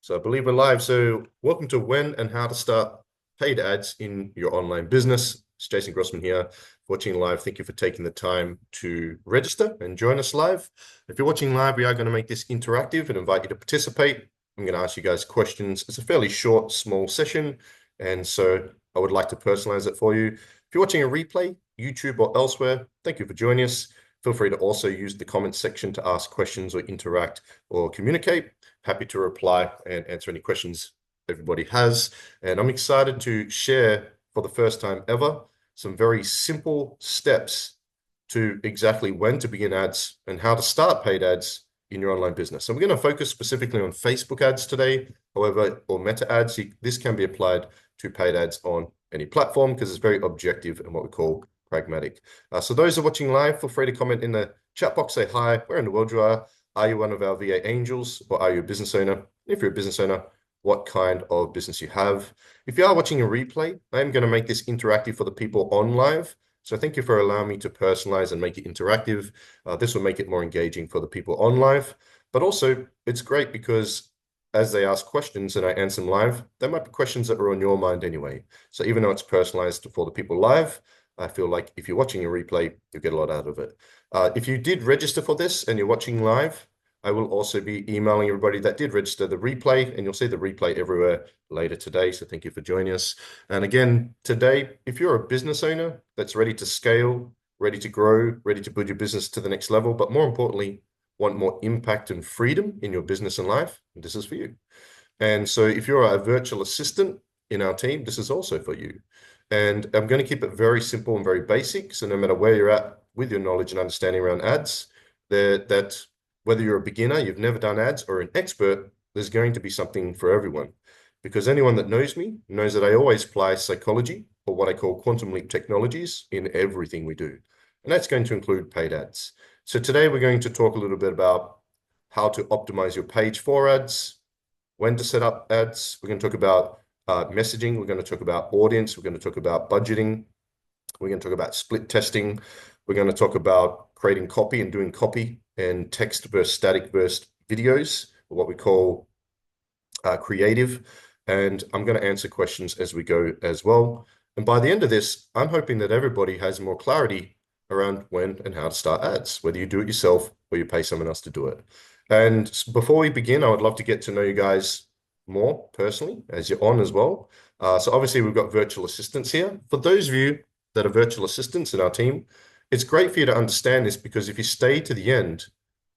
So I believe we're live. So welcome to when and how to start paid ads in your online business. It's Jason Grossman here, watching live. Thank you for taking the time to register and join us live. If you're watching live, we are going to make this interactive and invite you to participate. I'm going to ask you guys questions. It's a fairly short, small session, and so I would like to personalize it for you. If you're watching a replay, YouTube or elsewhere, thank you for joining us. Feel free to also use the comments section to ask questions or interact or communicate. Happy to reply and answer any questions everybody has. And I'm excited to share for the first time ever some very simple steps to exactly when to begin ads and how to start paid ads in your online business. So we're going to focus specifically on Facebook ads today, however, or meta ads. This can be applied to paid ads on any platform because it's very objective and what we call pragmatic. So those are watching live, feel free to comment in the chat box, say hi, where in the world you are you one of our VA angels, or are you a business owner? If you're a business owner, what kind of business you have. If you are watching a replay, I'm going to make this interactive for the people on live. So thank you for allowing me to personalize and make it interactive. This will make it more engaging for the people on live. But also, it's great because as they ask questions and I answer them live, there might be questions that are on your mind anyway. So even though it's personalized for the people live, I feel like if you're watching a replay, you'll get a lot out of it. If you did register for this and you're watching live, I will also be emailing everybody that did register the replay, and you'll see the replay everywhere later today. So thank you for joining us. And again, today, if you're a business owner that's ready to scale, ready to grow, ready to build your business to the next level, but more importantly, want more impact and freedom in your business and life, this is for you. And so if you're a virtual assistant in our team, this is also for you. And I'm going to keep it very simple and very basic. So no matter where you're at with your knowledge and understanding around ads, that whether you're a beginner, you've never done ads, or an expert, there's going to be something for everyone. Because anyone that knows me knows that I always apply psychology, or what I call quantum leap technologies, in everything we do. And that's going to include paid ads. So today we're going to talk a little bit about how to optimize your page for ads, when to set up ads. We're going to talk about messaging. We're going to talk about audience. We're going to talk about budgeting. We're going to talk about split testing. We're going to talk about creating copy and doing copy and text versus static versus videos, or what we call creative. And I'm going to answer questions as we go as well. And by the end of this, I'm hoping that everybody has more clarity around when and how to start ads, whether you do it yourself or you pay someone else to do it. And before we begin, I would love to get to know you guys more personally as you're on as well. So obviously we've got virtual assistants here. For those of you that are virtual assistants in our team, it's great for you to understand this because if you stay to the end,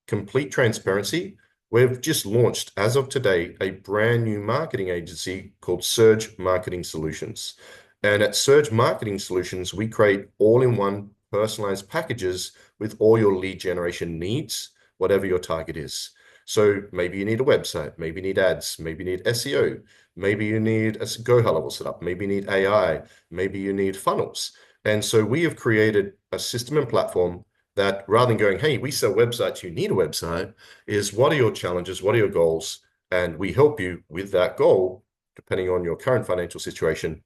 complete transparency, we've just launched, as of today, a brand new marketing agency called Surge Marketing Solutions. And at Surge Marketing Solutions, we create all-in-one personalized packages with all your lead generation needs, whatever your target is. So maybe you need a website, maybe you need ads, maybe you need SEO, maybe you need a GoHello level setup, maybe you need AI, maybe you need funnels. And so we have created a system and platform that rather than going, hey, we sell websites, you need a website, is what are your challenges, what are your goals? And we help you with that goal, depending on your current financial situation,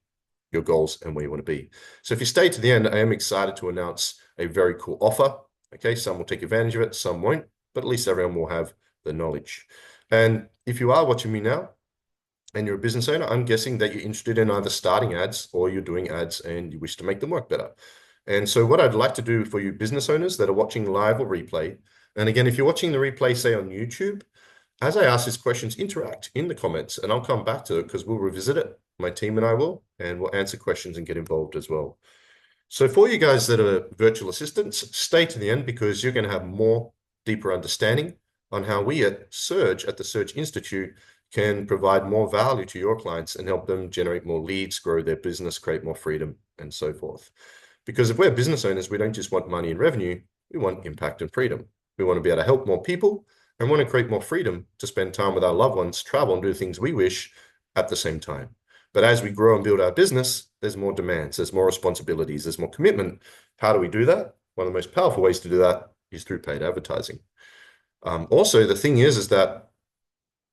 your goals, and where you want to be. So if you stay to the end, I am excited to announce a very cool offer. Okay, some will take advantage of it, some won't, but at least everyone will have the knowledge. And if you are watching me now, and you're a business owner, I'm guessing that you're interested in either starting ads or you're doing ads and you wish to make them work better. And so what I'd like to do for you business owners that are watching live or replay, and again, if you're watching the replay, say on YouTube, as I ask these questions, interact in the comments and I'll come back to it because we'll revisit it. My team and I will, and we'll answer questions and get involved as well. So for you guys that are virtual assistants, stay to the end because you're going to have more deeper understanding on how we at Surge, at the Surge Institute, can provide more value to your clients and help them generate more leads, grow their business, create more freedom, and so forth. Because if we're business owners, we don't just want money and revenue, we want impact and freedom. We want to be able to help more people and want to create more freedom to spend time with our loved ones, travel and do things we wish at the same time. But as we grow and build our business, there's more demands, there's more responsibilities, there's more commitment. How do we do that? One of the most powerful ways to do that is through paid advertising. Also, the thing is that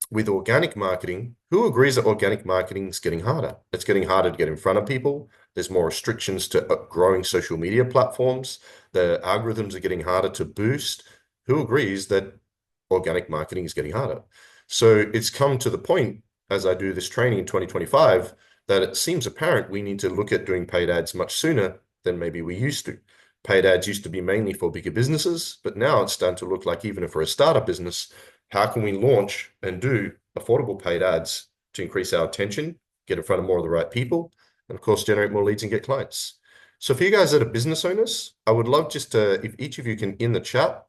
with organic marketing, who agrees that organic marketing is getting harder? It's getting harder to get in front of people. There's more restrictions to growing social media platforms. The algorithms are getting harder to boost. Who agrees that organic marketing is getting harder? So it's come to the point as I do this training in 2025 that it seems apparent we need to look at doing paid ads much sooner than maybe we used to. Paid ads used to be mainly for bigger businesses, but now it's starting to look like even if we're a startup business, how can we launch and do affordable paid ads to increase our attention, get in front of more of the right people, and of course, generate more leads and get clients. So for you guys that are business owners, I would love just to, if each of you can in the chat,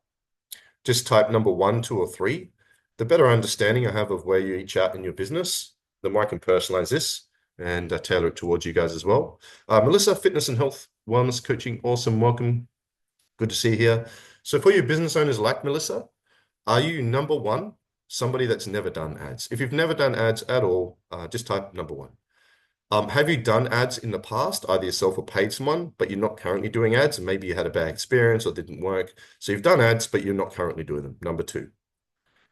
just type number 1, 2, or 3. The better understanding I have of where you each at in your business, the more I can personalize this and tailor it towards you guys as well. Melissa, fitness and health, wellness coaching, awesome. Welcome. Good to see you here. So for your business owners like Melissa, are you number 1, somebody that's never done ads? If you've never done ads at all, just type number 1. Have you done ads in the past, either yourself or paid someone, but you're not currently doing ads, and maybe you had a bad experience or didn't work? So you've done ads, but you're not currently doing them, number 2.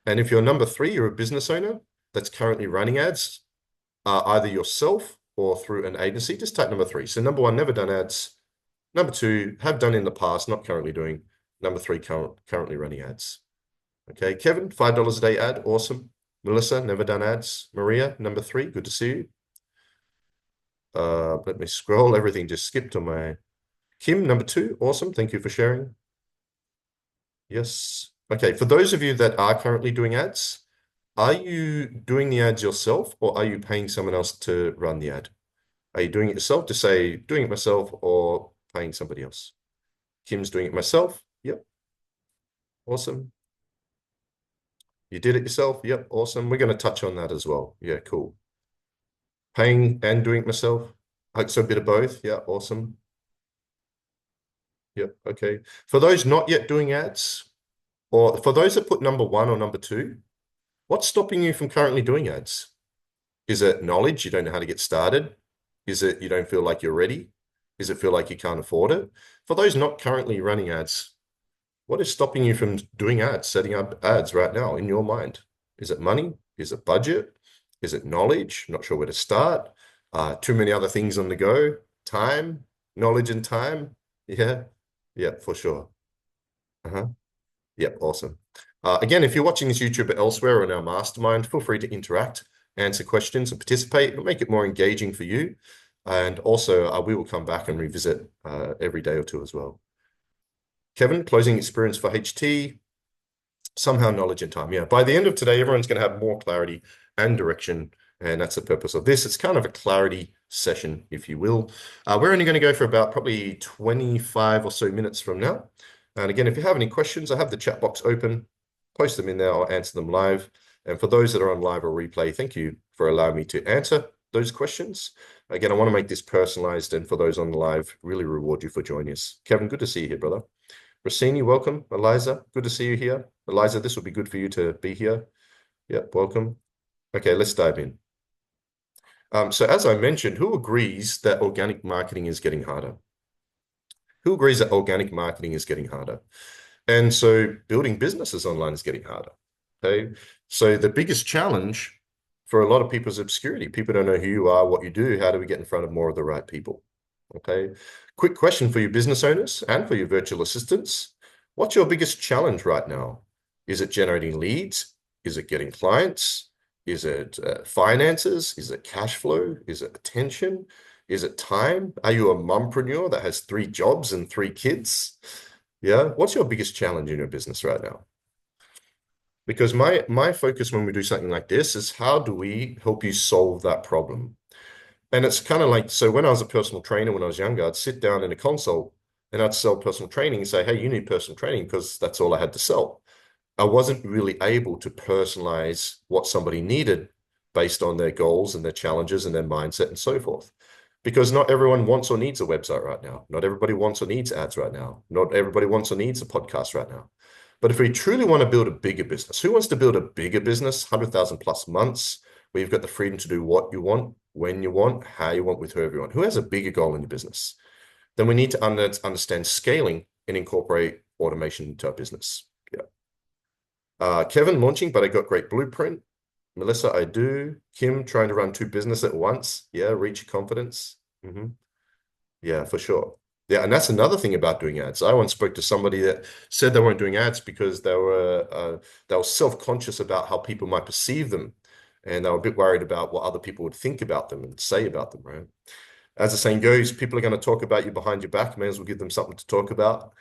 And if you're number 3, you're a business owner that's currently running ads, either yourself or through an agency, just type number 3. So number 1, never done ads. Number 2, have done in the past, not currently doing. Number 3, currently running ads. Okay, Kevin, $5 a day ad, awesome. Melissa, never done ads. Maria, number 3, good to see you. Let me scroll. Everything just skipped on my. Kim, number 2, awesome. Thank you for sharing. Yes. Okay, for those of you that are currently doing ads, are you doing the ads yourself or are you paying someone else to run the ad? Are you doing it yourself? Just say, doing it myself or paying somebody else. Kim's doing it myself. Yep. Awesome. You did it yourself. Yep. Awesome. We're going to touch on that as well. Yeah, cool. Paying and doing it myself. So a bit of both. Yeah, awesome. Yep. Okay. For those not yet doing ads, or for those that put number 1 or number 2, what's stopping you from currently doing ads? Is it knowledge? You don't know how to get started? Is it you don't feel like you're ready? Is it feel like you can't afford it? For those not currently running ads, what is stopping you from doing ads, setting up ads right now in your mind? Is it money? Is it budget? Is it knowledge? Not sure where to start. Too many other things on the go. Time, knowledge and time. Yeah, yeah, for sure. Yep, awesome. Again, if you're watching this YouTube or elsewhere or in our mastermind, feel free to interact, answer questions, and participate. It'll make it more engaging for you. And also, we will come back and revisit every day or two as well. Kevin, closing experience for HT, somehow knowledge and time. Yeah, by the end of today, everyone's going to have more clarity and direction. And that's the purpose of this. It's kind of a clarity session, if you will. We're only going to go for about probably 25 or so minutes from now. And again, if you have any questions, I have the chat box open. Post them in there. I'll answer them live. And for those that are on live or replay, thank you for allowing me to answer those questions. Again, I want to make this personalized. And for those on the live, really reward you for joining us. Kevin, good to see you here, brother. Rossini, welcome. Eliza, good to see you here. Eliza, this will be good for you to be here. Yep, welcome. Okay, let's dive in. So as I mentioned, who agrees that organic marketing is getting harder? Who agrees that organic marketing is getting harder? And so building businesses online is getting harder. Okay. So the biggest challenge for a lot of people is obscurity. People don't know who you are, what you do. How do we get in front of more of the right people? Okay. Quick question for you business owners and for your virtual assistants. What's your biggest challenge right now? Is it generating leads? Is it getting clients? Is it finances? Is it cash flow? Is it attention? Is it time? Are you a mompreneur that has 3 jobs and 3 kids? Yeah. What's your biggest challenge in your business right now? Because my focus when we do something like this is how do we help you solve that problem? And it's kind of like, so when I was a personal trainer, when I was younger, I'd sit down in a consult and I'd sell personal training and say, hey, you need personal training because that's all I had to sell. I wasn't really able to personalize what somebody needed based on their goals and their challenges and their mindset and so forth. Because not everyone wants or needs a website right now. Not everybody wants or needs ads right now. Not everybody wants or needs a podcast right now. But if we truly want to build a bigger business, who wants to build a bigger business, 100,000 plus months, where you've got the freedom to do what you want, when you want, how you want, with whoever you want? Who has a bigger goal in your business? Then we need to understand scaling and incorporate automation into our business. Yeah. Kevin, launching, but I got great blueprint. Melissa, I do. Kim, trying to run 2 businesses at once. Yeah, reach confidence. Yeah, for sure. Yeah, and that's another thing about doing ads. I once spoke to somebody that said they weren't doing ads because they were self-conscious about how people might perceive them, and they were a bit worried about what other people would think about them and say about them, right? As the saying goes, people are going to talk about you behind your back. May as well give them something to talk about.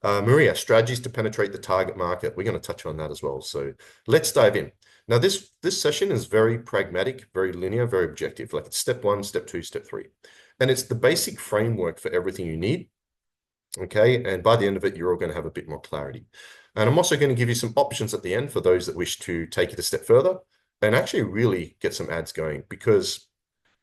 Maria, strategies to penetrate the target market. We're going to touch on that as well. So let's dive in. Now, this session is very pragmatic, very linear, very objective. Like it's step one, step two, step three. And it's the basic framework for everything you need. Okay. And by the end of it, you're all going to have a bit more clarity. And I'm also going to give you some options at the end for those that wish to take it a step further and actually really get some ads going. Because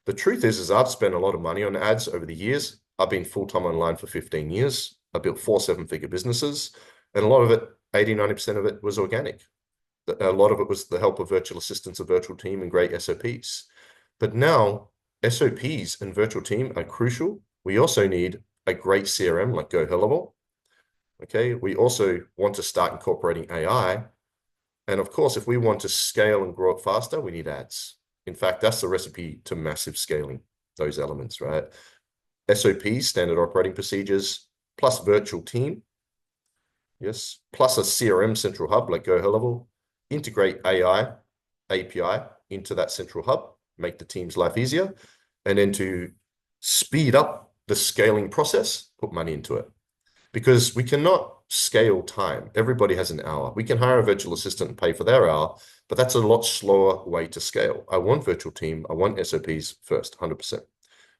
the truth is I've spent a lot of money on ads over the years. I've been full-time online for 15 years. I built 4 7-figure businesses, and a lot of it, 80, 90% of it was organic. A lot of it was the help of virtual assistants, a virtual team, and great SOPs. But now SOPs and virtual team are crucial. We also need a great CRM like GoHelloable. Okay, we also want to start incorporating AI. And of course, if we want to scale and grow it faster, we need ads. In fact, that's the recipe to massive scaling, those elements, right? SOPs, standard operating procedures, plus virtual team, yes, plus a CRM central hub like GoHelloable, integrate AI API into that central hub, make the team's life easier, and then to speed up the scaling process, put money into it. Because we cannot scale time. Everybody has an hour. We can hire a virtual assistant and pay for their hour, but that's a lot slower way to scale. I want virtual team. I want SOPs first, 100%.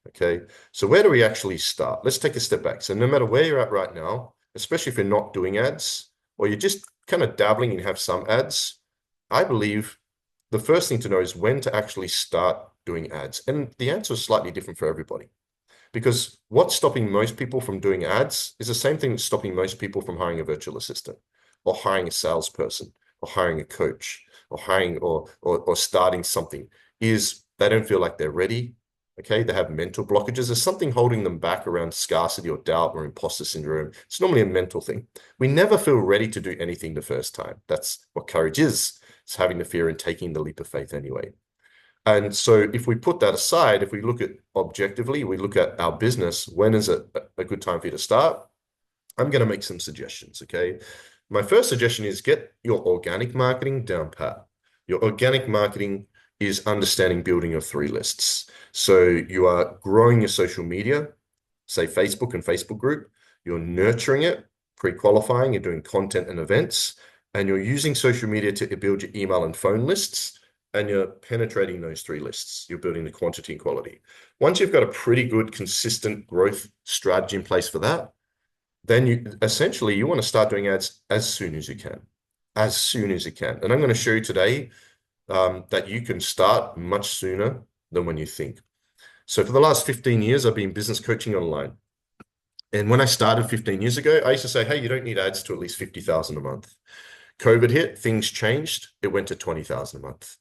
Okay, so where do we actually start? Let's take a step back. So no matter where you're at right now, especially if you're not doing ads or you're just kind of dabbling and have some ads, I believe the first thing to know is when to actually start doing ads. And the answer is slightly different for everybody. Because what's stopping most people from doing ads is the same thing that's stopping most people from hiring a virtual assistant or hiring a salesperson or hiring a coach or hiring or starting something is they don't feel like they're ready. Okay, they have mental blockages. There's something holding them back around scarcity or doubt or imposter syndrome. It's normally a mental thing. We never feel ready to do anything the first time. That's what courage is. It's having the fear and taking the leap of faith anyway. And so if we put that aside, if we look at objectively, we look at our business, when is it a good time for you to start? I'm going to make some suggestions, okay? My first suggestion is get your organic marketing down pat. Your organic marketing is understanding building your 3 lists. So you are growing your social media, say Facebook and Facebook group, you're nurturing it, pre-qualifying, you're doing content and events, and you're using social media to build your email and phone lists, and you're penetrating those 3 lists. You're building the quantity and quality. Once you've got a pretty good, consistent growth strategy in place for that, then you essentially you want to start doing ads as soon as you can, as soon as you can. And I'm going to show you today that you can start much sooner than when you think. So for the last 15 years, I've been business coaching online. And when I started 15 years ago, I used to say, hey, you don't need ads to at least 50,000 a month. COVID hit, things changed. It went to 20,000 a month.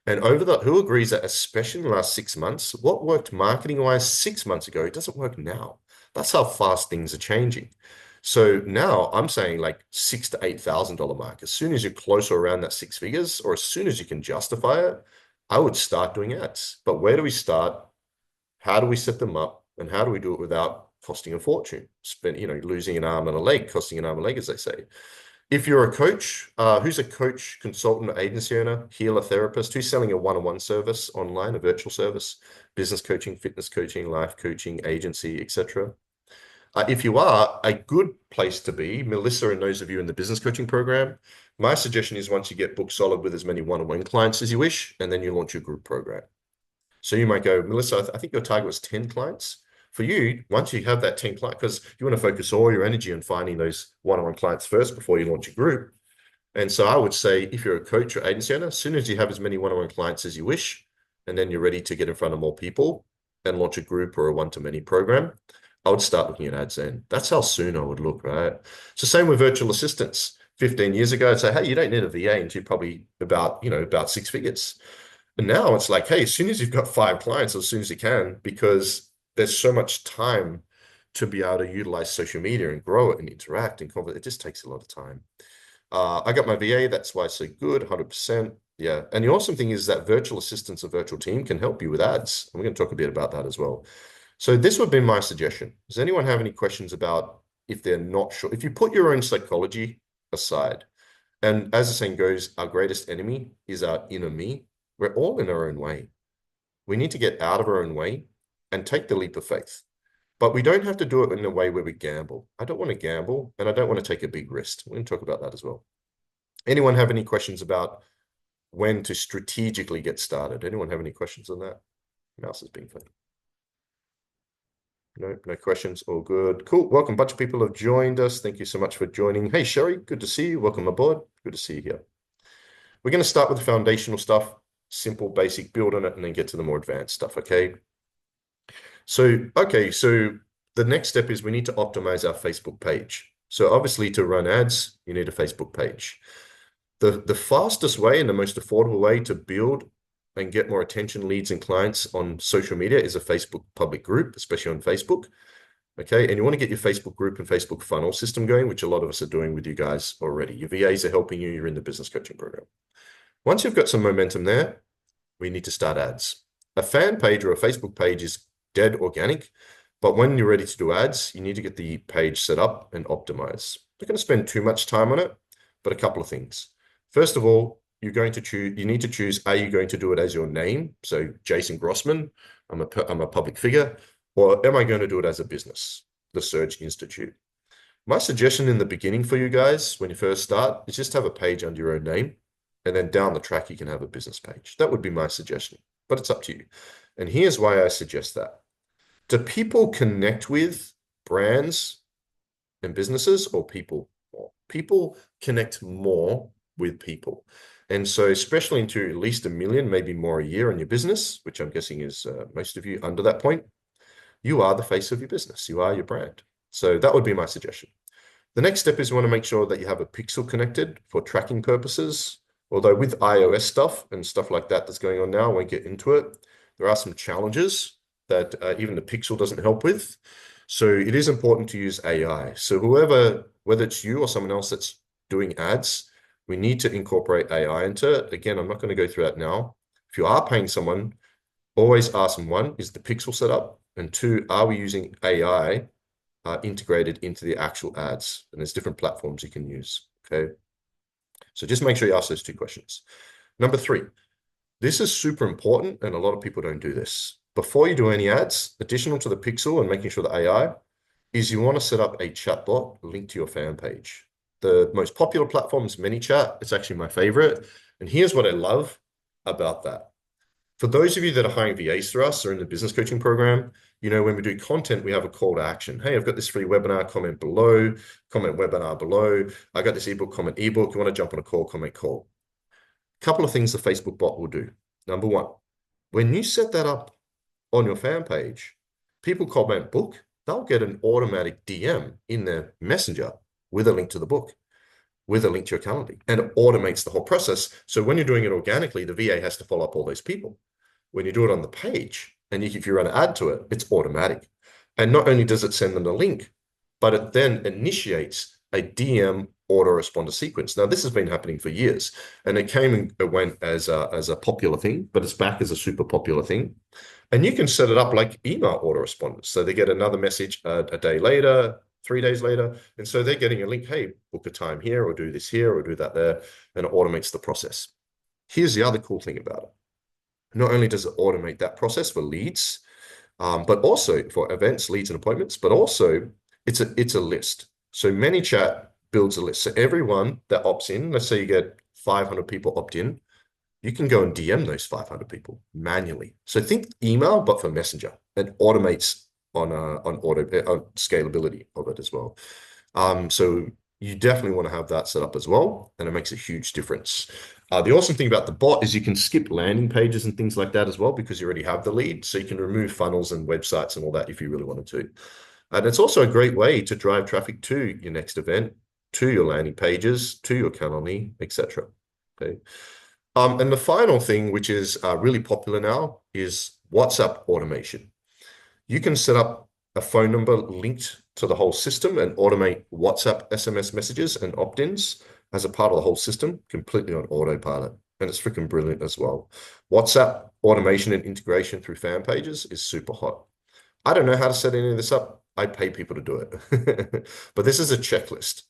And who agrees that especially in the last 6 months, what worked marketing-wise 6 months ago, it doesn't work now. That's how fast things are changing. So now I'm saying like $6,000 to $8,000 mark. As soon as you're closer around that 6 figures, or as soon as you can justify it, I would start doing ads. But where do we start? How do we set them up? And how do we do it without costing a fortune? Losing an arm and a leg, costing an arm and a leg, as they say. If you're a coach, who's a coach, consultant, agency owner, healer, therapist, who's selling a one-on-one service online, a virtual service, business coaching, fitness coaching, life coaching, agency, etc. If you are, a good place to be, Melissa and those of you in the business coaching program, my suggestion is once you get booked solid with as many one-on-one clients as you wish, and then you launch your group program. So you might go, Melissa, I think your target was 10 clients. For you, once you have that 10 clients, because you want to focus all your energy on finding those one-on-one clients first before you launch a group. And so I would say, if you're a coach or agency owner, as soon as you have as many one-on-one clients as you wish, and then you're ready to get in front of more people and launch a group or a one-to-many program, I would start looking at ads then. That's how soon I would look, right? So same with virtual assistants. 15 years ago, I'd say, hey, you don't need a VA until probably about 6 figures. And now it's like, hey, as soon as you've got 5 clients, as soon as you can, because there's so much time to be able to utilize social media and grow it and interact and convert. It just takes a lot of time. I got my VA. That's why it's so good, 100%. Yeah. And the awesome thing is that virtual assistants or virtual team can help you with ads. And we're going to talk a bit about that as well. So this would be my suggestion. Does anyone have any questions about if they're not sure? If you put your own psychology aside, and as the saying goes, our greatest enemy is our inner me. We're all in our own way. We need to get out of our own way and take the leap of faith. But we don't have to do it in a way where we gamble. I don't want to gamble and I don't want to take a big risk. We're going to talk about that as well. Anyone have any questions about when to strategically get started? Anyone have any questions on that? Mouse is being funny. No questions. All good. Cool. Welcome. A bunch of people have joined us. Thank you so much for joining. Hey, Sherry, good to see you. Welcome aboard. Good to see you here. We're going to start with the foundational stuff, simple, basic, build on it, and then get to the more advanced stuff, okay? So the next step is we need to optimize our Facebook page. So obviously to run ads, you need a Facebook page. The fastest way and the most affordable way to build and get more attention, leads, and clients on social media is a Facebook public group, especially on Facebook. Okay, and you want to get your Facebook group and Facebook funnel system going, which a lot of us are doing with you guys already. Your VAs are helping you. You're in the business coaching program. Once you've got some momentum there, we need to start ads. A fan page or a Facebook page is dead organic, but when you're ready to do ads, you need to get the page set up and optimize. You're not going to spend too much time on it, but a couple of things. First of all, you need to choose, are you going to do it as your name? So Jason Grossman, I'm a public figure, or am I going to do it as a business, the Surge Institute? My suggestion in the beginning for you guys, when you first start, is just have a page under your own name, and then down the track, you can have a business page. That would be my suggestion, but it's up to you. And here's why I suggest that. Do people connect with brands and businesses or people more? People connect more with people. And so especially into at least 1 million, maybe more a year in your business, which I'm guessing is most of you under that point, you are the face of your business. You are your brand. So that would be my suggestion. The next step is you want to make sure that you have a pixel connected for tracking purposes. Although with iOS stuff and stuff like that that's going on now, I won't get into it. There are some challenges that even the pixel doesn't help with. So it is important to use AI. So whether it's you or someone else that's doing ads, we need to incorporate AI into it. Again, I'm not going to go through that now. If you are paying someone, always ask them, one, is the pixel set up? And two, are we using AI integrated into the actual ads? And there's different platforms you can use, okay? So just make sure you ask those 2 questions. Number 3, this is super important, and a lot of people don't do this. Before you do any ads, additional to the pixel and making sure the AI, is you want to set up a chatbot linked to your fan page. The most popular platform is ManyChat. It's actually my favorite. And here's what I love about that. For those of you that are hiring VAs through us or in the business coaching program, when we do content, we have a call to action. Hey, I've got this free webinar, comment below, comment webinar below. I got this ebook, comment ebook. You want to jump on a call, comment call. A couple of things the Facebook bot will do. Number 1, when you set that up on your fan page, people comment book, they'll get an automatic DM in their messenger with a link to the book, with a link to your calendar, and it automates the whole process. So when you're doing it organically, the VA has to follow up all those people. When you do it on the page, and if you run an ad to it, it's automatic. And not only does it send them the link, but it then initiates a DM autoresponder sequence. Now, this has been happening for years, and it came and it went as a popular thing, but it's back as a super popular thing. And you can set it up like email autoresponders. So they get another message a day later, 3 days later. And so they're getting a link, hey, book a time here, or do this here, or do that there, and it automates the process. Here's the other cool thing about it. Not only does it automate that process for leads, but also for events, leads, and appointments, but also it's a list. So ManyChat builds a list. So everyone that opts in, let's say you get 500 people opt in, you can go and DM those 500 people manually. So think email, but for Messenger, and automates on scalability of it as well. So you definitely want to have that set up as well, and it makes a huge difference. The awesome thing about the bot is you can skip landing pages and things like that as well, because you already have the lead. So you can remove funnels and websites and all that if you really wanted to. And it's also a great way to drive traffic to your next event, to your landing pages, to your Calendly, etc. Okay. And the final thing, which is really popular now, is WhatsApp automation. You can set up a phone number linked to the whole system and automate WhatsApp SMS messages and opt-ins as a part of the whole system, completely on autopilot. And it's freaking brilliant as well. WhatsApp automation and integration through fan pages is super hot. I don't know how to set any of this up. I pay people to do it. But this is a checklist.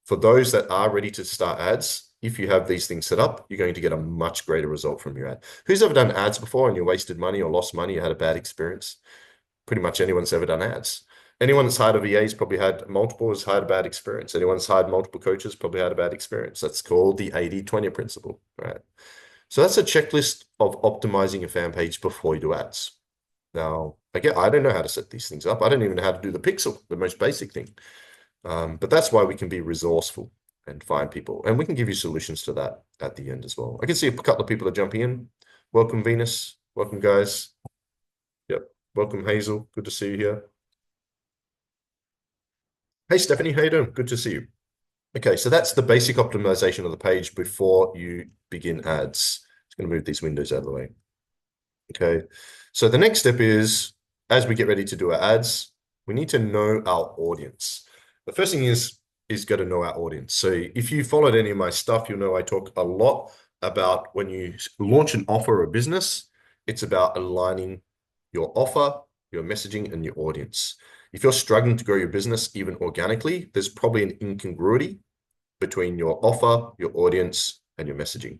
For those that are ready to start ads, if you have these things set up, you're going to get a much greater result from your ad. Who's ever done ads before and you wasted money or lost money, you had a bad experience? Pretty much anyone's ever done ads. Anyone that's hired a VA has probably had multiple, has had a bad experience. Anyone that's hired multiple coaches probably had a bad experience. That's called the 80-20 principle, right? So that's a checklist of optimizing your fan page before you do ads. Now, again, I don't know how to set these things up. I don't even know how to do the pixel, the most basic thing. But that's why we can be resourceful and find people. And we can give you solutions to that at the end as well. I can see a couple of people are jumping in. Welcome, Venus. Welcome, guys. Yep. Welcome, Hazel. Good to see you here. Hey, Stephanie, how you doing? Good to see you. Okay, so that's the basic optimization of the page before you begin ads. Just going to move these windows out of the way. Okay, so the next step is, as we get ready to do our ads, we need to know our audience. The first thing is got to know our audience. So if you followed any of my stuff, you'll know I talk a lot about when you launch an offer or a business, it's about aligning your offer, your messaging, and your audience. If you're struggling to grow your business even organically, there's probably an incongruity between your offer, your audience, and your messaging.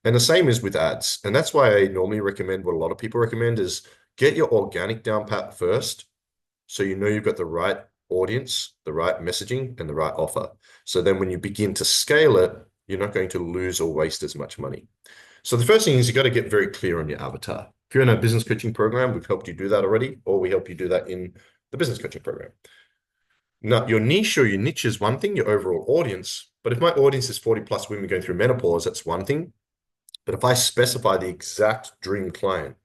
And the same is with ads. And that's why I normally recommend what a lot of people recommend is get your organic down pat first. So you know you've got the right audience, the right messaging, and the right offer. So then when you begin to scale it, you're not going to lose or waste as much money. So the first thing is you got to get very clear on your avatar. If you're in a business coaching program, we've helped you do that already, or we help you do that in the business coaching program. Now, your niche or your niche is one thing, your overall audience. But if my audience is 40 plus women going through menopause, that's one thing. But if I specify the exact dream client,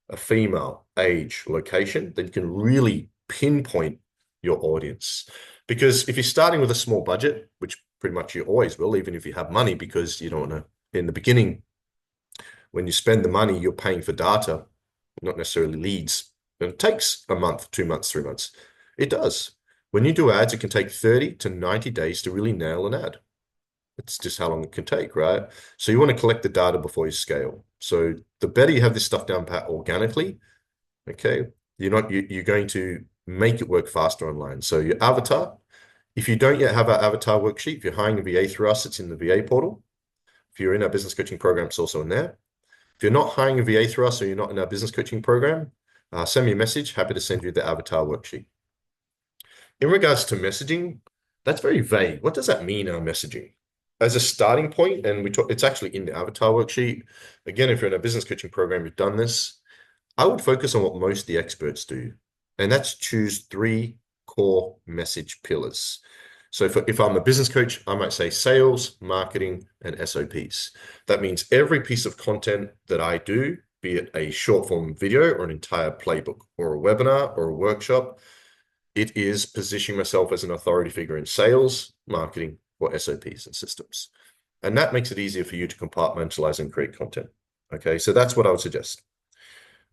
a female, age, location, then you can really pinpoint your audience. Because if you're starting with a small budget, which pretty much you always will, even if you have money, because you don't want to, in the beginning, when you spend the money, you're paying for data, not necessarily leads. And it takes a month, 2 months, 3 months. It does. When you do ads, it can take 30 to 90 days to really nail an ad. It's just how long it can take, right? So you want to collect the data before you scale. So the better you have this stuff down pat organically, okay, you're going to make it work faster online. So your avatar, if you don't yet have our avatar worksheet, if you're hiring a VA through us, it's in the VA portal. If you're in our business coaching program, it's also in there. If you're not hiring a VA through us or you're not in our business coaching program, send me a message. Happy to send you the avatar worksheet. In regards to messaging, that's very vague. What does that mean, our messaging? As a starting point, and it's actually in the avatar worksheet. Again, if you're in a business coaching program, you've done this. I would focus on what most of the experts do, and that's choose 3 core message pillars. So if I'm a business coach, I might say sales, marketing, and SOPs. That means every piece of content that I do, be it a short form video or an entire playbook or a webinar or a workshop, it is positioning myself as an authority figure in sales, marketing, or SOPs and systems. And that makes it easier for you to compartmentalize and create content. Okay, so that's what I would suggest.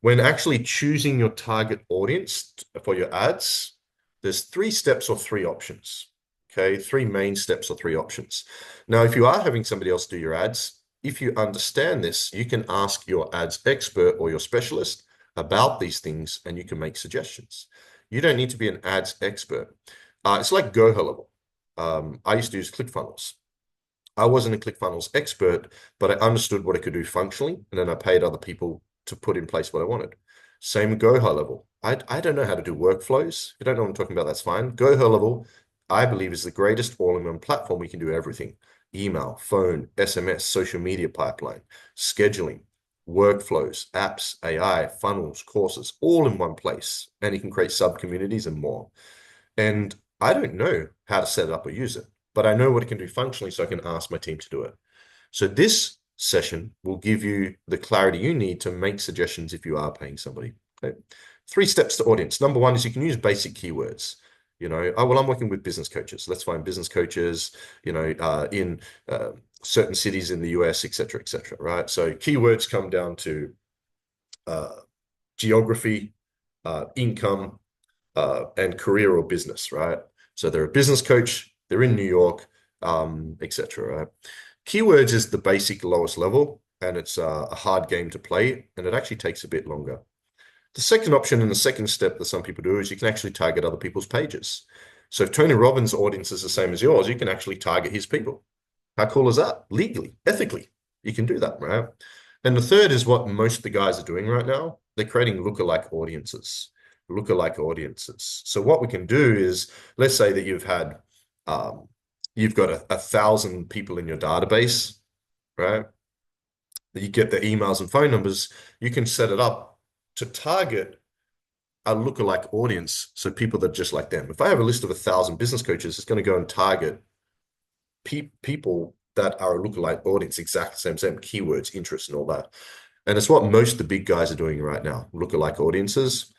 When actually choosing your target audience for your ads, there's 3 steps or 3 options. Okay, 3 main steps or 3 options. Now, if you are having somebody else do your ads, if you understand this, you can ask your ads expert or your specialist about these things and you can make suggestions. You don't need to be an ads expert. It's like Go level. I used to use ClickFunnels. I wasn't a ClickFunnels expert, but I understood what I could do functionally, and then I paid other people to put in place what I wanted. Same Go level. I don't know how to do workflows. If you don't know what I'm talking about, that's fine. Go level, I believe, is the greatest all-in-one platform. We can do everything. Email, phone, SMS, social media pipeline, scheduling, workflows, apps, AI, funnels, courses, all in one place. And you can create sub-communities and more. And I don't know how to set it up or use it, but I know what it can do functionally, so I can ask my team to do it. So this session will give you the clarity you need to make suggestions if you are paying somebody. Okay. 3 steps to audience. Number 1 is you can use basic keywords. You know, oh, well, I'm working with business coaches. Let's find business coaches, you know, in certain cities in the US, et cetera, right? So keywords come down to geography, income, and career or business, right? So they're a business coach, they're in New York, et cetera, right? Keywords is the basic lowest level, and it's a hard game to play, and it actually takes a bit longer. The second option and the second step that some people do is you can actually target other people's pages. So if Tony Robbins' audience is the same as yours, you can actually target his people. How cool is that? Legally, ethically, you can do that, right? And the third is what most of the guys are doing right now. They're creating lookalike audiences. Lookalike audiences. So what we can do is, let's say that you've got 1,000 people in your database, right? You get their emails and phone numbers. You can set it up to target a lookalike audience. So people that are just like them. If I have a list of 1,000 business coaches, it's going to go and target people that are a lookalike audience, exact same keywords, interests, and all that. And it's what most of the big guys are doing right now, lookalike audiences,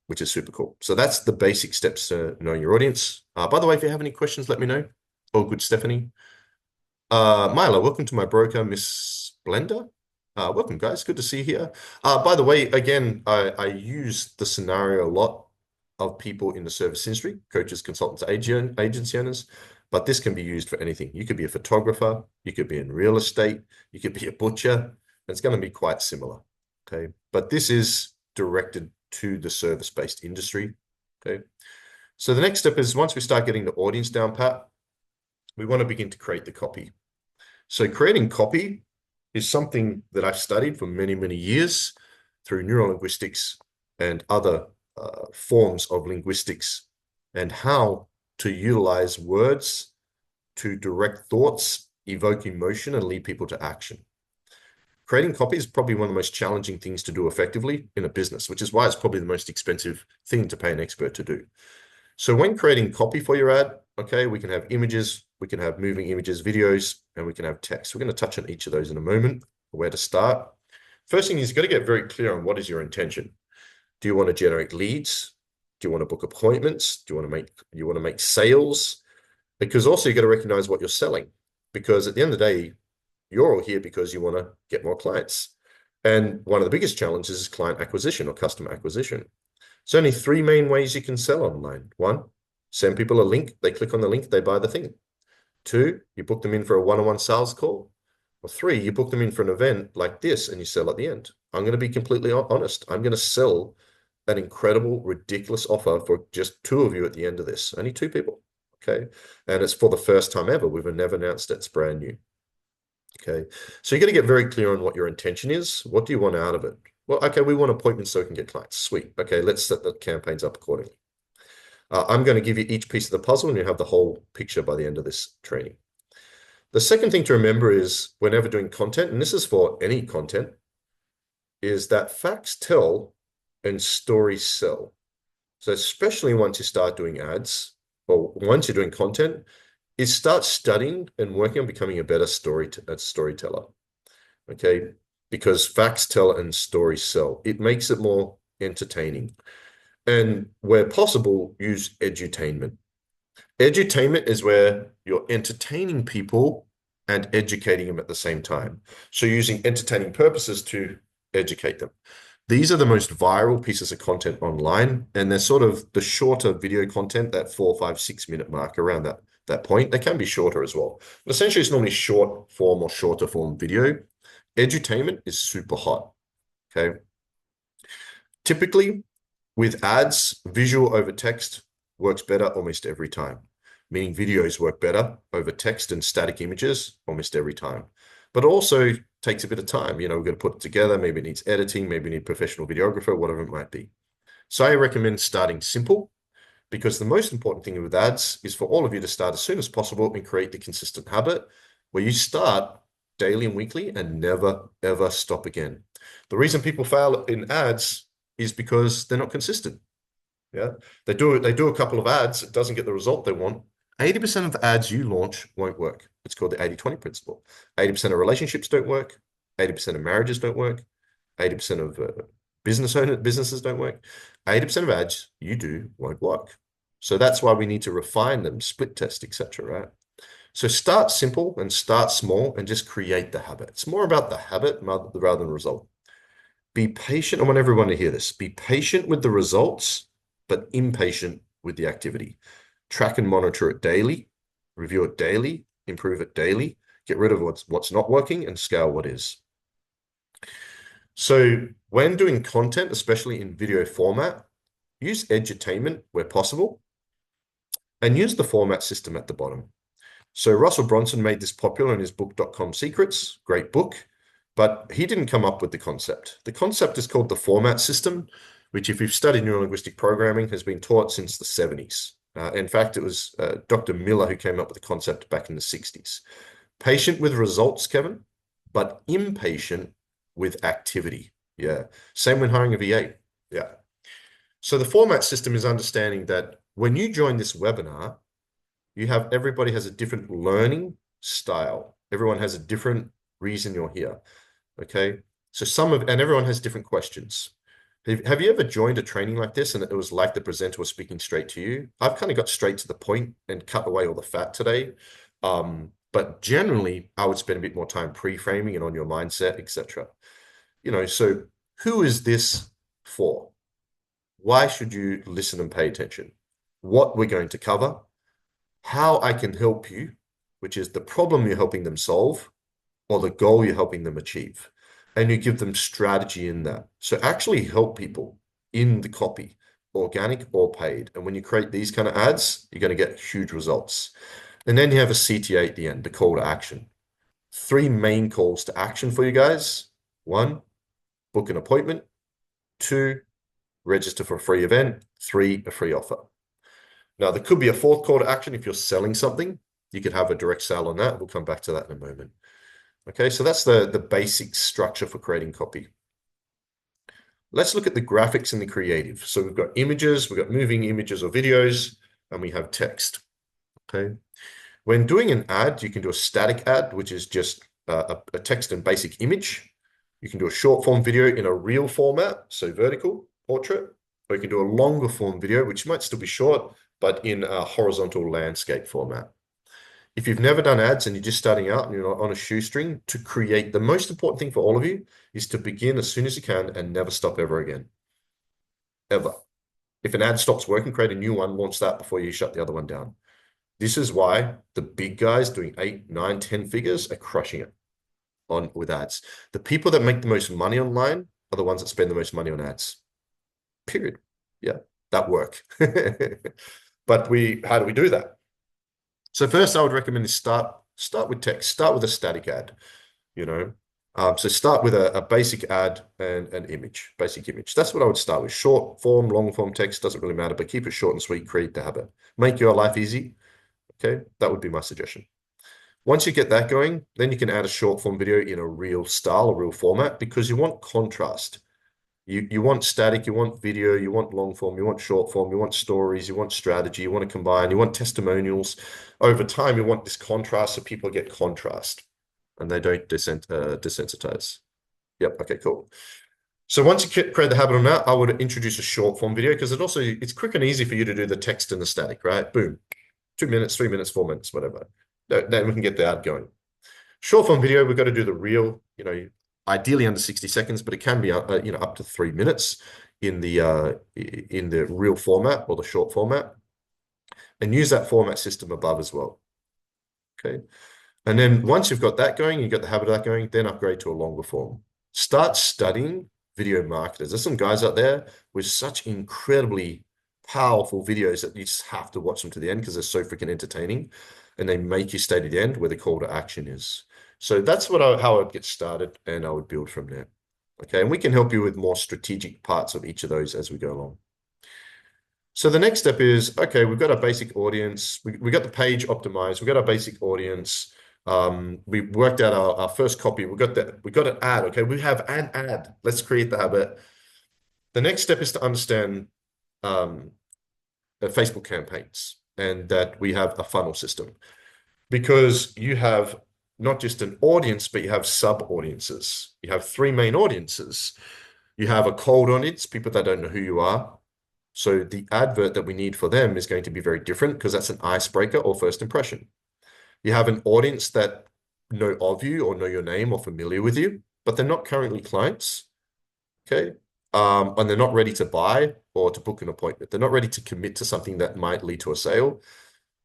which is super cool. So that's the basic steps to knowing your audience. By the way, if you have any questions, let me know. Oh, good, Stephanie. Mila, welcome to my broker, Miss Blender. Welcome, guys. Good to see you here. By the way, again, I use the scenario a lot of people in the service industry, coaches, consultants, agency owners, but this can be used for anything. You could be a photographer, you could be in real estate, you could be a butcher. It's going to be quite similar, okay? But this is directed to the service-based industry, okay? So the next step is once we start getting the audience down pat, we want to begin to create the copy. So creating copy is something that I've studied for many, many years through neurolinguistics and other forms of linguistics, and how to utilize words to direct thoughts, evoke emotion, and lead people to action. Creating copy is probably one of the most challenging things to do effectively in a business, which is why it's probably the most expensive thing to pay an expert to do. So when creating copy for your ad, okay, we can have images, we can have moving images, videos, and we can have text. We're going to touch on each of those in a moment, where to start. First thing is you've got to get very clear on what is your intention. Do you want to generate leads? Do you want to book appointments? Do you want to make sales? Because also you got to recognize what you're selling. Because at the end of the day, you're all here because you want to get more clients. And one of the biggest challenges is client acquisition or customer acquisition. There's only three main ways you can sell online. One, send people a link. They click on the link, they buy the thing. Two, you book them in for a one-on-one sales call. Or three, you book them in for an event like this and you sell at the end. I'm going to be completely honest. I'm going to sell an incredible, ridiculous offer for just two of you at the end of this. Only two people, okay? And it's for the first time ever. We've never announced it. It's brand new, okay? So you got to get very clear on what your intention is. What do you want out of it? Well, okay, we want appointments so we can get clients. Sweet. Okay, let's set the campaigns up accordingly. I'm going to give you each piece of the puzzle and you have the whole picture by the end of this training. The second thing to remember is whenever doing content, and this is for any content, is that facts tell and stories sell. So especially once you start doing ads or once you're doing content, is start studying and working on becoming a better storyteller, okay? Because facts tell and stories sell. It makes it more entertaining. And where possible, use edutainment. Edutainment is where you're entertaining people and educating them at the same time. So using entertaining purposes to educate them. These are the most viral pieces of content online, and they're sort of the shorter video content, that 4, 5, 6 minute mark around that point. They can be shorter as well. But essentially, it's normally short form or shorter form video. Edutainment is super hot, okay? Typically, with ads, visual over text works better almost every time, meaning videos work better over text and static images almost every time. But also takes a bit of time. You know, we're going to put it together. Maybe it needs editing. Maybe we need a professional videographer, whatever it might be. So I recommend starting simple, because the most important thing with ads is for all of you to start as soon as possible and create the consistent habit where you start daily and weekly and never, ever stop again. The reason people fail in ads is because they're not consistent. Yeah, they do a couple of ads, it doesn't get the result they want. 80% of the ads you launch won't work. It's called the 80-20 principle. 80% of relationships don't work. 80% of marriages don't work. 80% of businesses don't work. 80% of ads you do won't work. So that's why we need to refine them, split test, etc. Right? So start simple and start small and just create the habit. It's more about the habit rather than the result. Be patient. I want everyone to hear this. Be patient with the results, but impatient with the activity. Track and monitor it daily, review it daily, improve it daily, get rid of what's not working and scale what is. So When doing content, especially in video format, use edutainment where possible and use the format system at the bottom. So Russell Brunson made this popular in his book, .com Secrets, great book, but he didn't come up with the concept. The concept is called the format system, which if you've studied neurolinguistic programming has been taught since the 70s. In fact, it was Dr. Miller who came up with the concept back in the 60s. Patient with results, Kevin, but impatient with activity. Yeah. Same when hiring a VA. Yeah. So the format system is understanding that when you join this webinar, everybody has a different learning style. Everyone has a different reason you're here. Okay. So everyone has different questions. Have you ever joined a training like this and it was like the presenter was speaking straight to you? I've kind of got straight to the point and cut away all the fat today. But generally, I would spend a bit more time pre-framing and on your mindset, etc. So who is this for? Why should you listen and pay attention? What we're going to cover, how I can help you, which is the problem you're helping them solve or the goal you're helping them achieve. And you give them strategy in that. So actually help people in the copy, organic or paid. And when you create these kind of ads, you're going to get huge results. And then you have a CTA at the end, the call to action. 3 main calls to action for you guys. 1, book an appointment. 2, register for a free event. 3, a free offer. Now, there could be a 4th call to action if you're selling something. You could have a direct sale on that. We'll come back to that in a moment. Okay, so that's the basic structure for creating copy. Let's look at the graphics and the creative. So we've got images, we've got moving images or videos, and we have text. Okay. When doing an ad, you can do a static ad, which is just a text and basic image. You can do a short form video in a reel format, so vertical, portrait, or you can do a longer form video, which might still be short, but in a horizontal landscape format. If you've never done ads and you're just starting out and you're on a shoestring, to create, the most important thing for all of you is to begin as soon as you can and never stop ever again. Ever. If an ad stops working, create a new one, launch that before you shut the other one down. This is why the big guys doing 8, 9, 10 figures are crushing it with ads. The people that make the most money online are the ones that spend the most money on ads. Period. Yeah, that work. But how do we do that? So first, I would recommend is start with text. Start with a static ad. So start with a basic ad and an image, basic image. That's what I would start with. Short form, long form text, doesn't really matter, but keep it short and sweet, create the habit. Make your life easy. Okay, that would be my suggestion. Once you get that going, then you can add a short form video in a real style, a real format, because you want contrast. You want static, you want video, you want long form, you want short form, you want stories, you want strategy, you want to combine, you want testimonials. Over time, you want this contrast so people get contrast and they don't desensitize. Yep, okay, cool. So once you create the habit on that, I would introduce a short form video because it's quick and easy for you to do the text and the static, right? Boom, 2 minutes, 3 minutes, 4 minutes, whatever. Then we can get the ad going. Short form video, we've got to do the reel, ideally under 60 seconds, but it can be up to 3 minutes in the real format or the short format, and use that format system above as well. Okay, and then once you've got that going, you've got the habit of that going, then upgrade to a longer form. Start studying video marketers. There's some guys out there with such incredibly powerful videos that you just have to watch them to the end because they're so freaking entertaining, and they make you stay to the end where the call to action is. So that's how I'd get started, and I would build from there. Okay, and we can help you with more strategic parts of each of those as we go along. So the next step is, okay, we've got our basic audience. We got the page optimized. We've got our basic audience. We worked out our first copy. We got an ad. Okay, we have an ad. Let's create the habit. The next step is to understand Facebook campaigns and that we have a funnel system, because you have not just an audience, but you have sub-audiences. You have 3 main audiences. You have a cold audience, people that don't know who you are. So the advert that we need for them is going to be very different because that's an icebreaker or first impression. You have an audience that know of you or know your name or familiar with you, but they're not currently clients. Okay. And they're not ready to buy or to book an appointment. They're not ready to commit to something that might lead to a sale.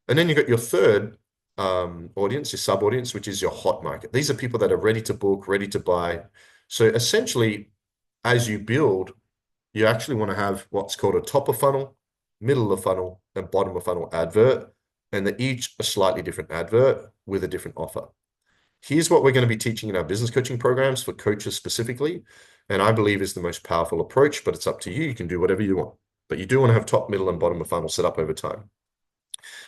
And then you've got your third audience, your sub-audience, which is your hot market. These are people that are ready to book, ready to buy. So essentially, as you build, you actually want to have what's called a top of funnel, middle of funnel, and bottom of funnel advert, and they're each a slightly different advert with a different offer. Here's what we're going to be teaching in our business coaching programs for coaches specifically, and I believe is the most powerful approach, but it's up to you. You can do whatever you want, but you do want to have top, middle, and bottom of funnel set up over time.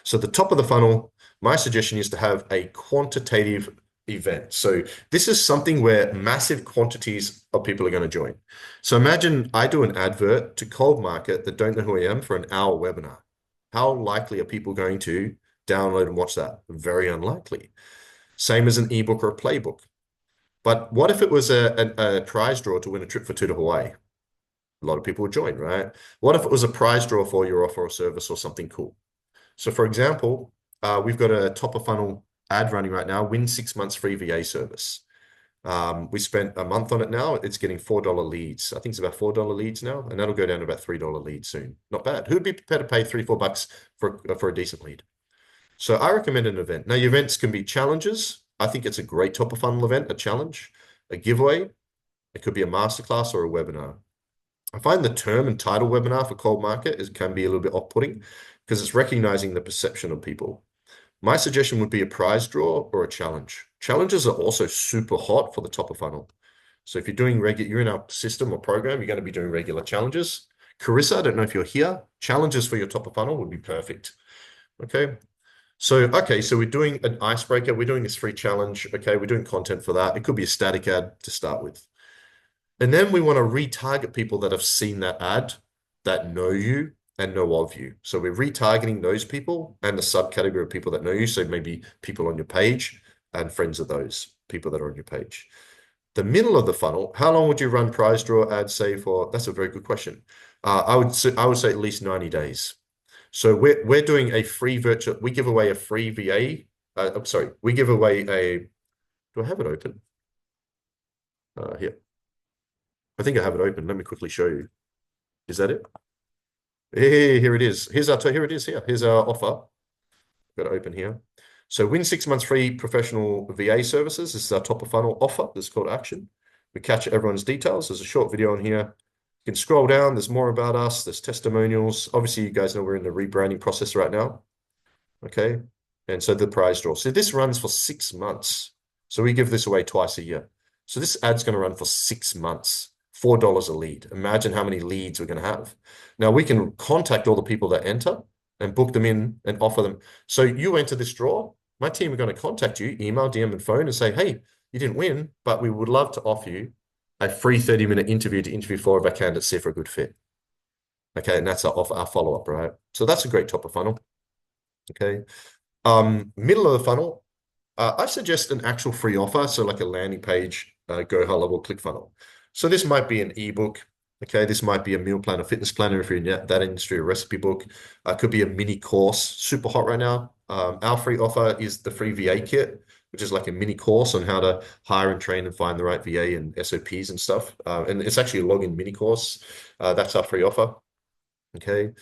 So the top of the funnel, my suggestion is to have a quantitative event. So this is something where massive quantities of people are going to join. So imagine I do an advert to cold market that don't know who I am for an hour webinar. How likely are people going to download and watch that? Very unlikely. Same as an ebook or a playbook. But what if it was a prize draw to win a trip for two to Hawaii? A lot of people would join, right? What if it was a prize draw for your offer or service or something cool? So for example, we've got a top of funnel ad running right now, win 6 months free VA service. We spent a month on it now. It's getting $4 leads. I think it's about $4 leads now, and that'll go down to about $3 leads soon. Not bad. Who'd be prepared to pay $3-4 for a decent lead? So I recommend an event. Now, your events can be challenges. I think it's a great top of funnel event, a challenge, a giveaway. It could be a masterclass or a webinar. I find the term and title webinar for cold market can be a little bit off-putting because it's recognizing the perception of people. My suggestion would be a prize draw or a challenge. Challenges are also super hot for the top of funnel. So if you're doing you're in our system or program, you're going to be doing regular challenges. Carissa, I don't know if you're here. Challenges for your top of funnel would be perfect. Okay. So we're doing an icebreaker. We're doing this free challenge. Okay. We're doing content for that. It could be a static ad to start with. And then we want to retarget people that have seen that ad, that know you and know of you. So we're retargeting those people and the subcategory of people that know you. So maybe people on your page and friends of those people that are on your page. The middle of the funnel, how long would you run prize draw ads say for? That's a very good question. I would say at least 90 days. So we're doing a free virtual, we give away a free VA. I'm sorry, we give away do I have it open? Here. I think I have it open. Let me quickly show you. Is that it? Hey, here it is. Here it is here. Here's our offer. Got it open here. So win 6 months free professional VA services. This is our top of funnel offer. This is called action. We capture everyone's details. There's a short video on here. You can scroll down. There's more about us. There's testimonials. Obviously, you guys know we're in the rebranding process right now. Okay. And so the prize draw. So this runs for 6 months. So we give this away twice a year. So this ad's going to run for 6 months. $4 a lead. Imagine how many leads we're going to have. Now we can contact all the people that enter and book them in and offer them. So you enter this draw, my team are going to contact you, email, DM, and phone and say, hey, you didn't win, but we would love to offer you a free 30-minute interview to interview 4 of our candidates, see if we're a good fit. Okay, and that's our follow-up, right? So that's a great top of funnel. Okay. Middle of the funnel, I suggest an actual free offer. So like a landing page, go high level, click funnel. So this might be an ebook. Okay, this might be a meal plan, a fitness planner if you're in that industry, a recipe book. Could be a mini course, super hot right now. Our free offer is the free VA kit, which is like a mini course on how to hire and train and find the right VA and SOPs and stuff. And it's actually a login mini course. That's our free offer. Okay.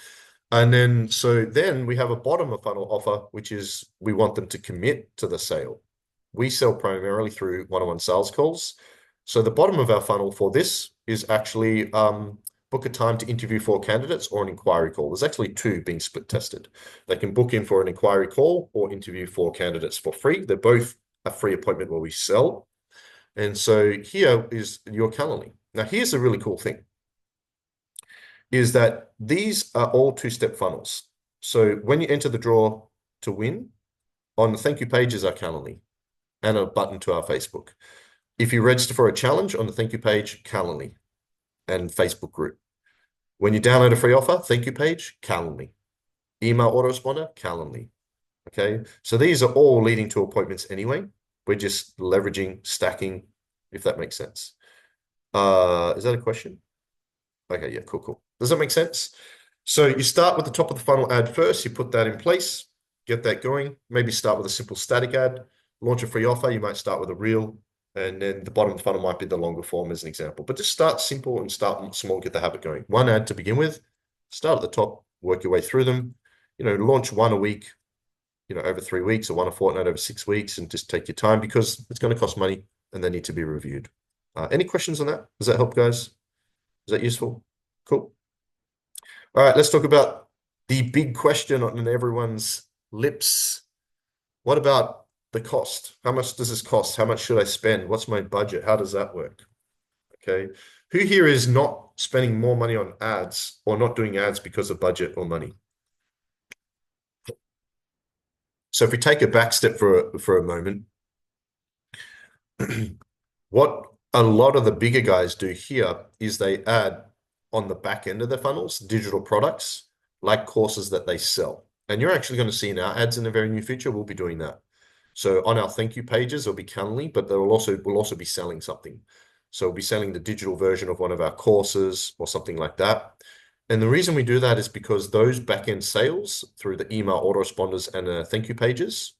And then we have a bottom of funnel offer, which is we want them to commit to the sale. We sell primarily through one-on-one sales calls. So the bottom of our funnel for this is actually book a time to interview 4 candidates or an inquiry call. There's actually 2 being split tested. They can book in for an inquiry call or interview 4 candidates for free. They're both a free appointment where we sell. And so here is your Calendly. Now, here's a really cool thing, is that these are all 2-step funnels. So when you enter the draw to win, on the thank you page is our Calendly and a button to our Facebook. If you register for a challenge on the thank you page, Calendly and Facebook group. When you download a free offer, thank you page, Calendly. Email autoresponder, Calendly. Okay, so these are all leading to appointments anyway. We're just leveraging, stacking, if that makes sense. Is that a question? Okay, yeah, cool. Does that make sense? So you start with the top of the funnel ad first, you put that in place, get that going, maybe start with a simple static ad, launch a free offer, you might start with a reel, and then the bottom of the funnel might be the longer form as an example. But just start simple and start small, get the habit going. 1 ad to begin with, start at the top, work your way through them, launch 1 a week, over 3 weeks, or 1 a fortnight over 6 weeks, and just take your time because it's going to cost money and they need to be reviewed. Any questions on that? Does that help, guys? Is that useful? Cool. All right, let's talk about the big question on everyone's lips. What about the cost? How much does this cost? How much should I spend? What's my budget? How does that work? Okay. Who here is not spending more money on ads or not doing ads because of budget or money? So if we take a back step for a moment, what a lot of the bigger guys do here is they add on the back end of their funnels digital products like courses that they sell. And you're actually going to see in our ads in the very near future, we'll be doing that. So on our thank you pages, there'll be Calendly, but we'll also be selling something. So we'll be selling the digital version of one of our courses or something like that. And the reason we do that is because those back-end sales through the email autoresponders and the thank you pages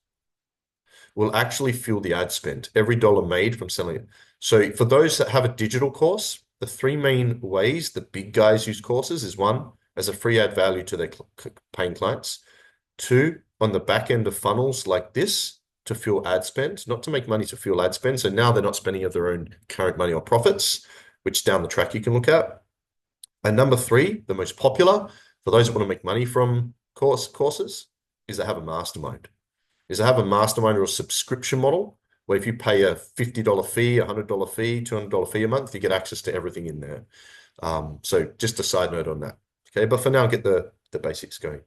will actually fuel the ad spend, every dollar made from selling it. So for those that have a digital course, the three main ways the big guys use courses is one, as a free ad value to their paying clients. Two, on the back end of funnels like this to fuel ad spend, not to make money, to fuel ad spend. So now they're not spending of their own current money or profits, which down the track you can look at. And number three, the most popular for those that want to make money from courses, is they have a mastermind. Is they have a mastermind or a subscription model where if you pay a $50 fee, $100 fee, $200 fee a month, you get access to everything in there. So just a side note on that. Okay, but for now, get the basics going.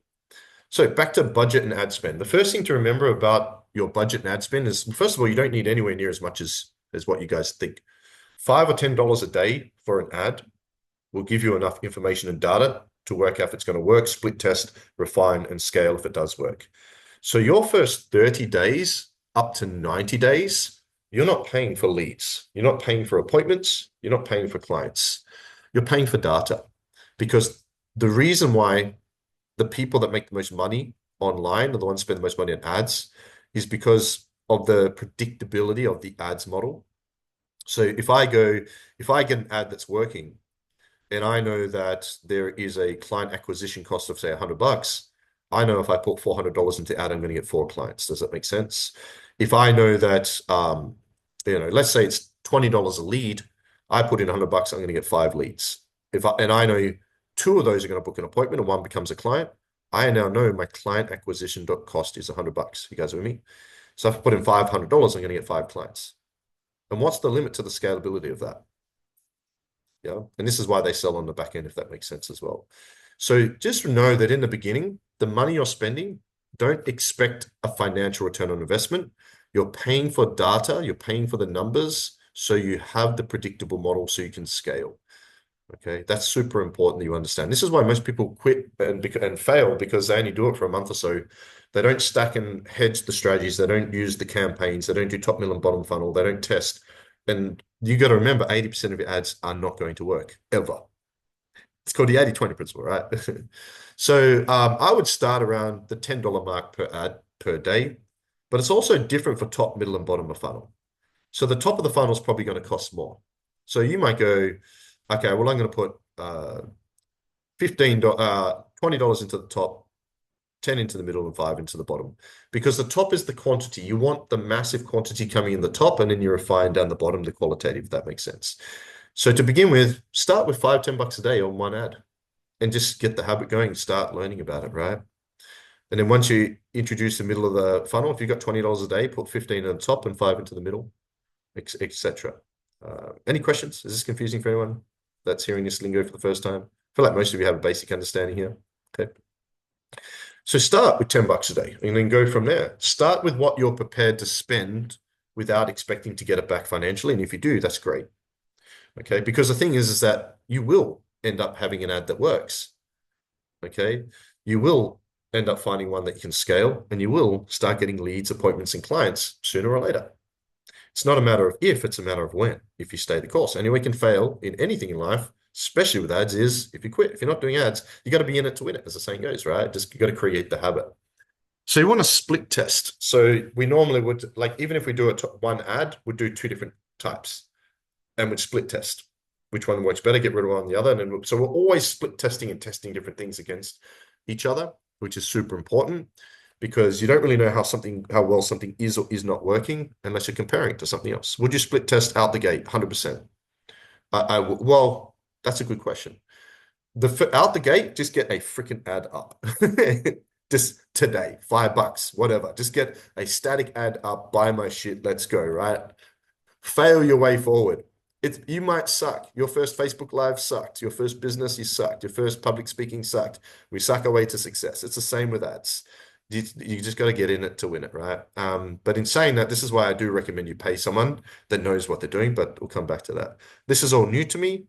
So back to budget and ad spend. The first thing to remember about your budget and ad spend is, first of all, you don't need anywhere near as much as what you guys think. $5 or $10 a day for an ad will give you enough information and data to work out if it's going to work, split test, refine, and scale if it does work. So your first 30 days up to 90 days, you're not paying for leads. You're not paying for appointments. You're not paying for clients. You're paying for data. Because the reason why the people that make the most money online are the ones who spend the most money on ads is because of the predictability of the ads model. So if I get an ad that's working and I know that there is a client acquisition cost of say $100, I know if I put $400 into ad, I'm going to get 4 clients. Does that make sense? If I know that, let's say it's $20 a lead, I put in $100, I'm going to get 5 leads. And I know 2 of those are going to book an appointment and 1 becomes a client, I now know my client acquisition cost is $100. You guys with me? So if I put in $500, I'm going to get 5 clients. And what's the limit to the scalability of that? Yeah. And this is why they sell on the back end, if that makes sense as well. So just know that in the beginning, the money you're spending, don't expect a financial return on investment. You're paying for data, you're paying for the numbers, so you have the predictable model so you can scale. Okay, that's super important that you understand. This is why most people quit and fail, because they only do it for a month or so. They don't stack and hedge the strategies. They don't use the campaigns. They don't do top, middle, and bottom funnel. They don't test. And you got to remember, 80% of your ads are not going to work ever. It's called the 80-20 principle, right? So I would start around the $10 mark per ad per day, but it's also different for top, middle, and bottom of funnel. So the top of the funnel is probably going to cost more. So you might go, okay, well, I'm going to put $20 into the top, 10 into the middle, and 5 into the bottom. Because the top is the quantity. You want the massive quantity coming in the top, and then you refine down the bottom the qualitative, if that makes sense. So to begin with, start with $5, $10 a day on one ad and just get the habit going, start learning about it, right? And then once you introduce the middle of the funnel, if you've got $20 a day, put 15 on the top and 5 into the middle, etc. Any questions? Is this confusing for anyone that's hearing this lingo for the first time? I feel like most of you have a basic understanding here. Okay. So start with $10 a day and then go from there. Start with what you're prepared to spend without expecting to get it back financially. And if you do, that's great. Okay. Because the thing is that you will end up having an ad that works. Okay. You will end up finding one that you can scale, and you will start getting leads, appointments, and clients sooner or later. It's not a matter of if, it's a matter of when, if you stay the course. Any way you can fail in anything in life, especially with ads, is if you quit. If you're not doing ads, you got to be in it to win it, as the saying goes, right? Just you got to create the habit. So you want to split test. So we normally would, like, even if we do one ad, we'd do 2 different types and we'd split test. Which one works better, get rid of one or the other. And then so we're always split testing and testing different things against each other, which is super important, because you don't really know how well something is or is not working unless you're comparing it to something else. Would you split test out the gate? 100%. Well, That's a good question. Out the gate, just get a freaking ad up. Just today, $5, whatever. Just get a static ad up, buy my shit, let's go, right? Fail your way forward. You might suck. Your first Facebook Live sucked. Your first business, you sucked. Your first public speaking sucked. We suck our way to success. It's the same with ads. You just got to get in it to win it, right? But in saying that, this is why I do recommend you pay someone that knows what they're doing, but we'll come back to that. This is all new to me.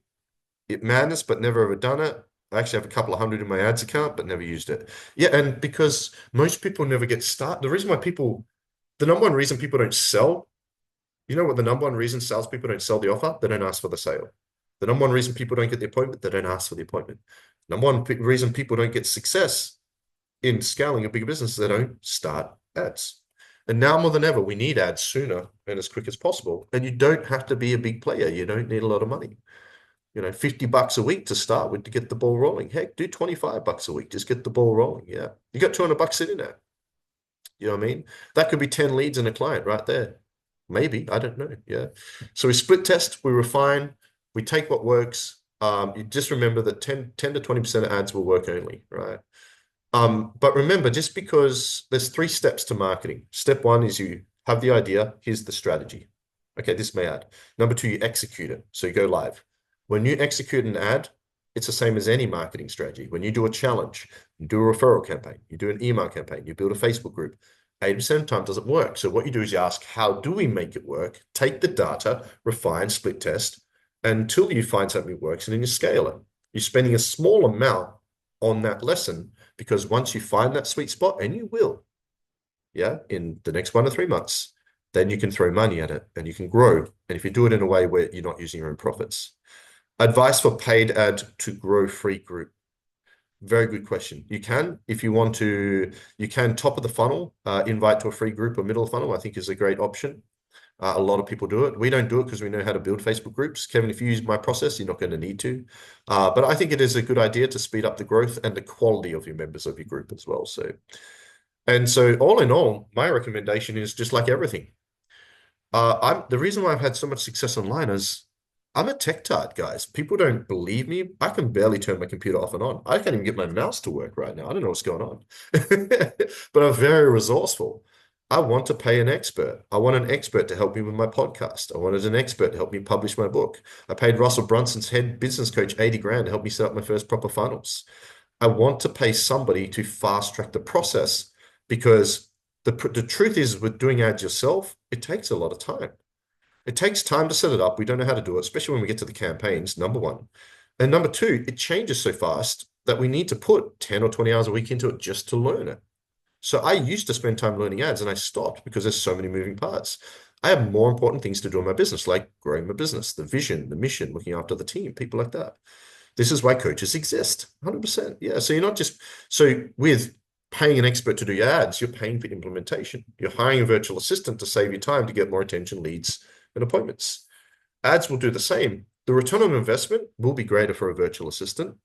It madness, but never ever done it. I actually have a couple of hundred in my ads account, but never used it. Yeah, and because most people never get started, the number one reason people don't sell, you know what the number one reason salespeople don't sell the offer? They don't ask for the sale. The number one reason people don't get the appointment, they don't ask for the appointment. Number one reason people don't get success in scaling a bigger business, they don't start ads. And now more than ever, we need ads sooner and as quick as possible. And you don't have to be a big player. You don't need a lot of money. $50 a week to start with to get the ball rolling. Heck, do $25 a week. Just get the ball rolling. Yeah. You got $200 sitting there. You know what I mean? That could be 10 leads and a client right there. Maybe. I don't know. Yeah. So we split test, we refine, we take what works. You just remember that 10 to 20% of ads will work only, right? But remember, just because there's 3 steps to marketing. Step 1 is you have the idea. Here's the strategy. Okay, this may add. Number 2, you execute it. So you go live. When you execute an ad, it's the same as any marketing strategy. When you do a challenge, you do a referral campaign, you do an email campaign, you build a Facebook group, 80% of the time doesn't work. So what you do is you ask, how do we make it work? Take the data, refine, split test, until you find something that works, and then you scale it. You're spending a small amount on that lesson, because once you find that sweet spot, and you will, yeah, in the next 1 to 3 months, then you can throw money at it and you can grow. And if you do it in a way where you're not using your own profits. Advice for paid ad to grow free group. Very good question. You can, if you want to, you can top of the funnel, invite to a free group, or middle of the funnel, I think is a great option. A lot of people do it. We don't do it because we know how to build Facebook groups. Kevin, if you use my process, you're not going to need to. But I think it is a good idea to speed up the growth and the quality of your members of your group as well. So all in all, my recommendation is just like everything. The reason why I've had so much success online is I'm a tech tart, guys. People don't believe me. I can barely turn my computer off and on. I can't even get my mouse to work right now. I don't know what's going on. But I'm very resourceful. I want to pay an expert. I want an expert to help me with my podcast. I wanted an expert to help me publish my book. I paid Russell Brunson's head business coach 80 grand to help me set up my first proper funnels. I want to pay somebody to fast track the process, because the truth is, with doing ads yourself, it takes a lot of time. It takes time to set it up. We don't know how to do it, especially when we get to the campaigns, number 1. And number 2, it changes so fast that we need to put 10 or 20 hours a week into it just to learn it. So I used to spend time learning ads, and I stopped because there's so many moving parts. I have more important things to do in my business, like growing my business, the vision, the mission, looking after the team, people like that. This is why coaches exist, 100%. Yeah, so you're not just, so with paying an expert to do your ads, you're paying for implementation. You're hiring a virtual assistant to save you time to get more attention, leads, and appointments. Ads will do the same. The return on investment will be greater for a virtual assistant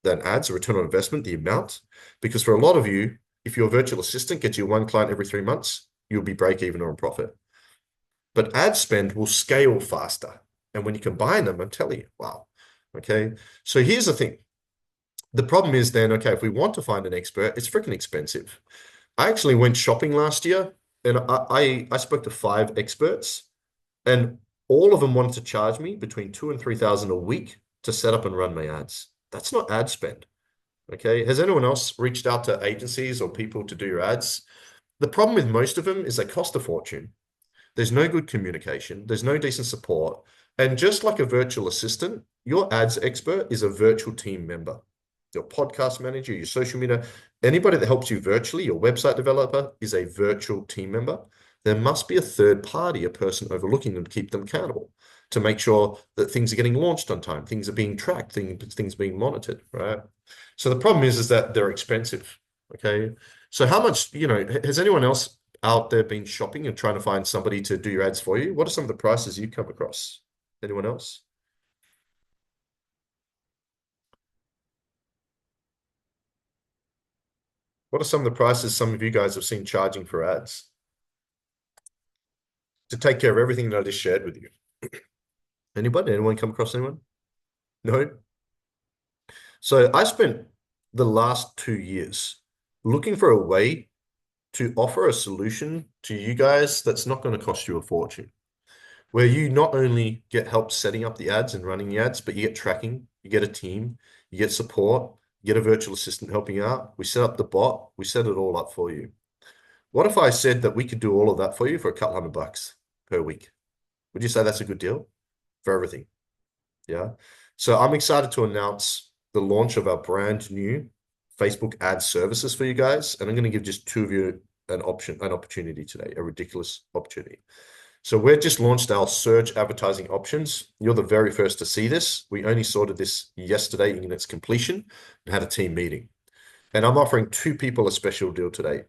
than ads. A return on investment, the amount, because for a lot of you, if your virtual assistant gets you 1 client every 3 months, you'll be break even or in profit. But ad spend will scale faster. And when you combine them, I'm telling you, wow. Okay. So here's the thing. The problem is then, okay, if we want to find an expert, it's freaking expensive. I actually went shopping last year, and I spoke to 5 experts, and all of them wanted to charge me between 2,000 and 3,000 a week to set up and run my ads. That's not ad spend. Okay. Has anyone else reached out to agencies or people to do your ads? The problem with most of them is they cost a fortune. There's no good communication. There's no decent support. And just like a virtual assistant, your ads expert is a virtual team member. Your podcast manager, your social media, anybody that helps you virtually, your website developer is a virtual team member. There must be a third party, a person overlooking them to keep them accountable, to make sure that things are getting launched on time, things are being tracked, things being monitored, right? So the problem is that they're expensive, okay? So how much, has anyone else out there been shopping and trying to find somebody to do your ads for you? What are some of the prices you come across? Anyone else? What are some of the prices some of you guys have seen charging for ads to take care of everything that I just shared with you? Anybody? Anyone come across anyone? No. So I spent the last 2 years looking for a way to offer a solution to you guys that's not going to cost you a fortune, where you not only get help setting up the ads and running the ads, but you get tracking, you get a team, you get support, you get a virtual assistant helping you out. We set up the bot, we set it all up for you. What if I said that we could do all of that for you for a couple $100 per week? Would you say that's a good deal for everything? Yeah. So I'm excited to announce the launch of our brand new Facebook ad services for you guys. And I'm going to give just two of you an opportunity today, a ridiculous opportunity. So we've just launched our surge advertising options. You're the very first to see this. We only sorted this yesterday in its completion and had a team meeting. And I'm offering two people a special deal today.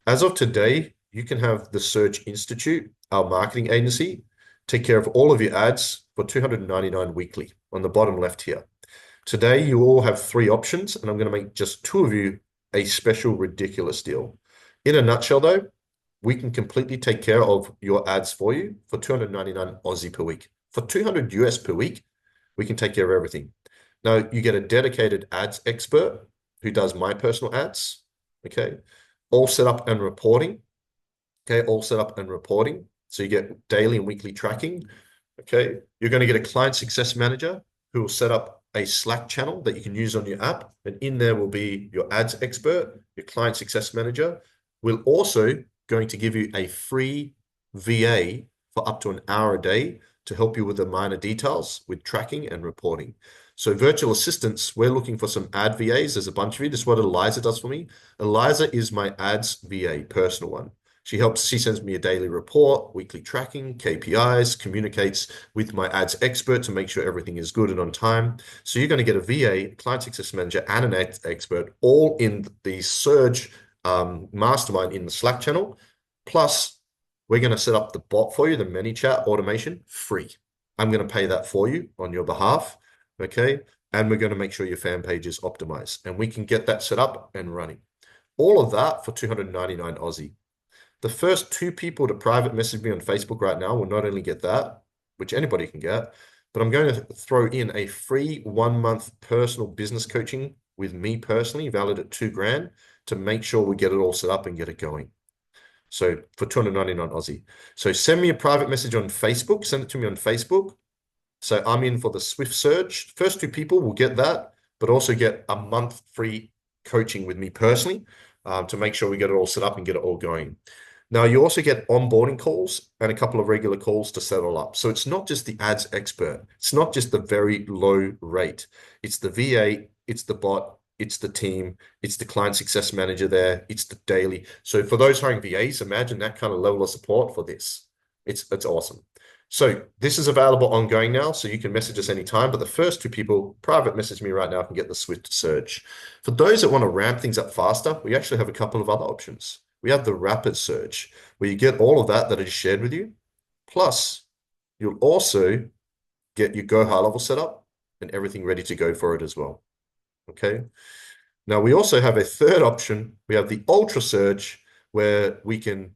As of today, you can have the Surge Institute, our marketing agency, take care of all of your ads for $299 weekly on the bottom left here. Today, you all have three options, and I'm going to make just two of you a special ridiculous deal. In a nutshell, though, we can completely take care of your ads for you for 299 Aussie per week. For 200 US per week, we can take care of everything. Now, you get a dedicated ads expert who does my personal ads, okay? All set up and reporting, okay? All set up and reporting. So you get daily and weekly tracking, okay? You're going to get a client success manager who will set up a Slack channel that you can use on your app. And in there will be your ads expert, your client success manager. We're also going to give you a free VA for up to an hour a day to help you with the minor details with tracking and reporting. So virtual assistants, we're looking for some ad VAs. There's a bunch of you. This is what Eliza does for me. Eliza is my ads VA, personal one. She sends me a daily report, weekly tracking, KPIs, communicates with my ads expert to make sure everything is good and on time. So you're going to get a VA, client success manager, and an ads expert all in the Surge mastermind in the Slack channel. Plus, we're going to set up the bot for you, the ManyChat automation, free. I'm going to pay that for you on your behalf, okay? And we're going to make sure your fan page is optimized. And we can get that set up and running. All of that for 299 Aussie. The first two people to private message me on Facebook right now will not only get that, which anybody can get, but I'm going to throw in a free 1 month personal business coaching with me personally, valid at $2,000, to make sure we get it all set up and get it going. So for 299 Aussie. So send me a private message on Facebook, send it to me on Facebook. So I'm in for the Swift Surge. First two people will get that, but also get a month free coaching with me personally to make sure we get it all set up and get it all going. Now, you also get onboarding calls and a couple of regular calls to set it all up. So it's not just the ads expert. It's not just the very low rate. It's the VA, it's the bot, it's the team, it's the client success manager there, it's the daily. So for those hiring VAs, imagine that kind of level of support for this. It's awesome. So this is available ongoing now, so you can message us anytime, but the first two people private message me right now can get the Swift Surge. For those that want to ramp things up faster, we actually have a couple of other options. We have the Rapid Surge, where you get all of that I just shared with you. Plus, you'll also get your Go High Level set up and everything ready to go for it as well. Okay. Now, we also have a third option. We have the Ultra Surge, where we can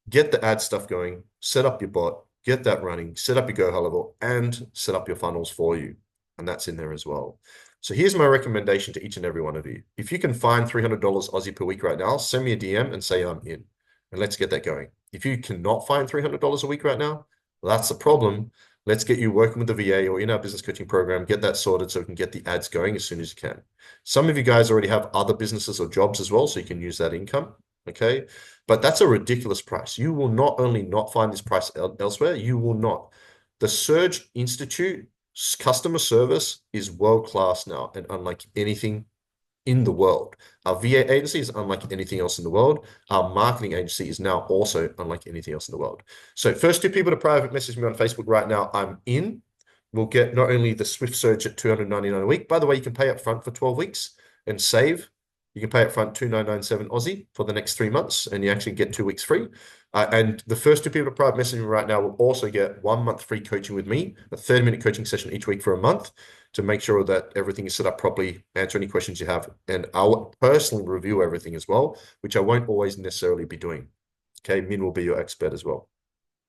get the ad stuff going, set up your bot, get that running, set up your Go High Level, and set up your funnels for you. And that's in there as well. So here's my recommendation to each and every one of you. If you can find $300 Aussie per week right now, send me a DM and say I'm in, and let's get that going. If you cannot find $300 a week right now, well, that's the problem. Let's get you working with the VA or in our business coaching program, get that sorted so we can get the ads going as soon as you can. Some of you guys already have other businesses or jobs as well, so you can use that income, okay? But that's a ridiculous price. You will not only not find this price elsewhere, you will not. The Surge Institute customer service is world-class now and unlike anything in the world. Our VA agency is unlike anything else in the world. Our marketing agency is now also unlike anything else in the world. So first two people to private message me on Facebook right now, I'm in. We'll get not only the Swift Surge at $299 a week. By the way, you can pay up front for 12 weeks and save. You can pay up front $2,997 Aussie for the next 3 months, and you actually get 2 weeks free. And the first two people to private message me right now will also get 1 month free coaching with me, a 30-minute coaching session each week for a month to make sure that everything is set up properly, answer any questions you have. And I'll personally review everything as well, which I won't always necessarily be doing. Okay, Min will be your expert as well.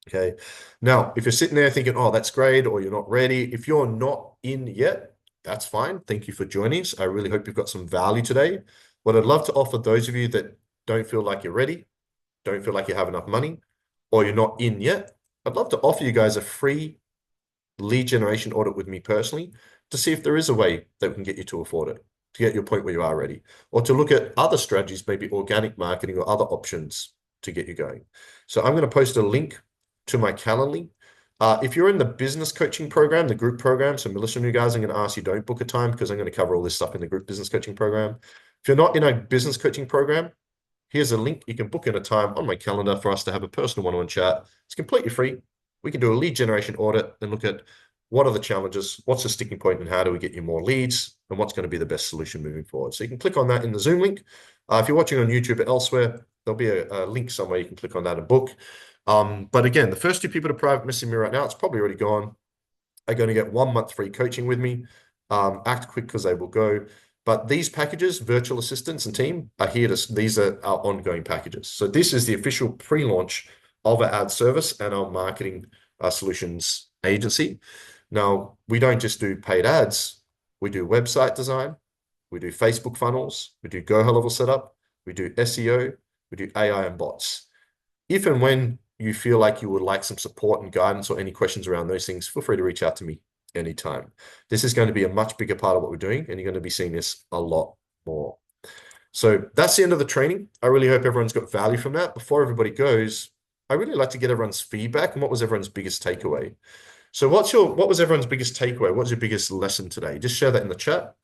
Okay, now if you're sitting there thinking, oh, that's great, or you're not ready, if you're not in yet, that's fine. Thank you for joining us. I really hope you've got some value today. What I'd love to offer those of you that don't feel like you're ready, don't feel like you have enough money, or you're not in yet, I'd love to offer you guys a free lead generation audit with me personally to see if there is a way that we can get you to afford it, to get your point where you are ready, or to look at other strategies, maybe organic marketing or other options to get you going. So I'm going to post a link to my Calendly. If you're in the business coaching program, the group program, so Melissa and you guys, I'm going to ask you don't book a time because I'm going to cover all this stuff in the group business coaching program. If you're not in a business coaching program, here's a link. You can book in a time on my calendar for us to have a personal one-on-one chat. It's completely free. We can do a lead generation audit and look at what are the challenges, what's the sticking point, and how do we get you more leads, and what's going to be the best solution moving forward. So you can click on that in the Zoom link. If you're watching on YouTube or elsewhere, there'll be a link somewhere you can click on that and book. But again, the first 2 people to private message me right now, it's probably already gone, are going to get 1 month free coaching with me. Act quick because they will go. But these packages, virtual assistants and team, are here to, these are our ongoing packages. So this is the official pre-launch of our ad service and our marketing solutions agency. Now, we don't just do paid ads. We do website design. We do Facebook funnels. We do Go High Level setup. We do SEO. We do AI and bots. If and when you feel like you would like some support and guidance or any questions around those things, feel free to reach out to me anytime. This is going to be a much bigger part of what we're doing, and you're going to be seeing this a lot more. So that's the end of the training. I really hope everyone's got value from that. Before everybody goes, I really like to get everyone's feedback and what was everyone's biggest takeaway. So what was everyone's biggest takeaway? What was your biggest lesson today? Just share that in the chat.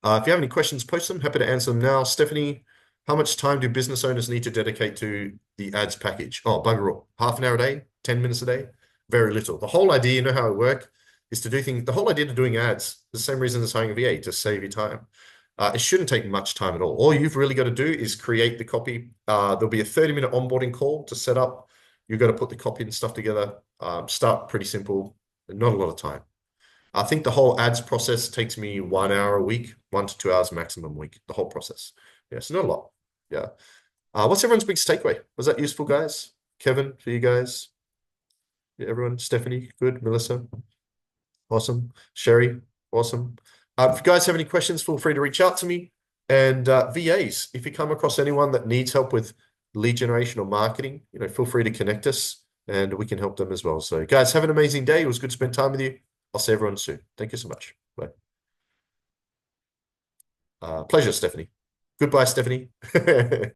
If you have any questions, post them. Happy to answer them now. Stephanie, how much time do business owners need to dedicate to the ads package? Oh, bugger all. Half an hour a day? 10 minutes a day? Very little. The whole idea, you know how it works, is to do things. The whole idea of doing ads is the same reason as hiring a VA, to save you time. It shouldn't take much time at all. All you've really got to do is create the copy. There'll be a 30-minute onboarding call to set up. You've got to put the copy and stuff together. Start pretty simple, not a lot of time. I think the whole ads process takes me 1 hour a week, 1 to 2 hours maximum a week, the whole process. Yeah, so not a lot. Yeah. What's everyone's biggest takeaway? Was that useful, guys? Kevin, for you guys? Yeah, everyone? Stephanie, good. Melissa? Awesome. Sherry? Awesome. If you guys have any questions, feel free to reach out to me. And VAs, if you come across anyone that needs help with lead generation or marketing, feel free to connect us and we can help them as well. So guys, have an amazing day. It was good to spend time with you. I'll see everyone soon. Thank you so much. Bye. Pleasure, Stephanie. Goodbye, Stephanie.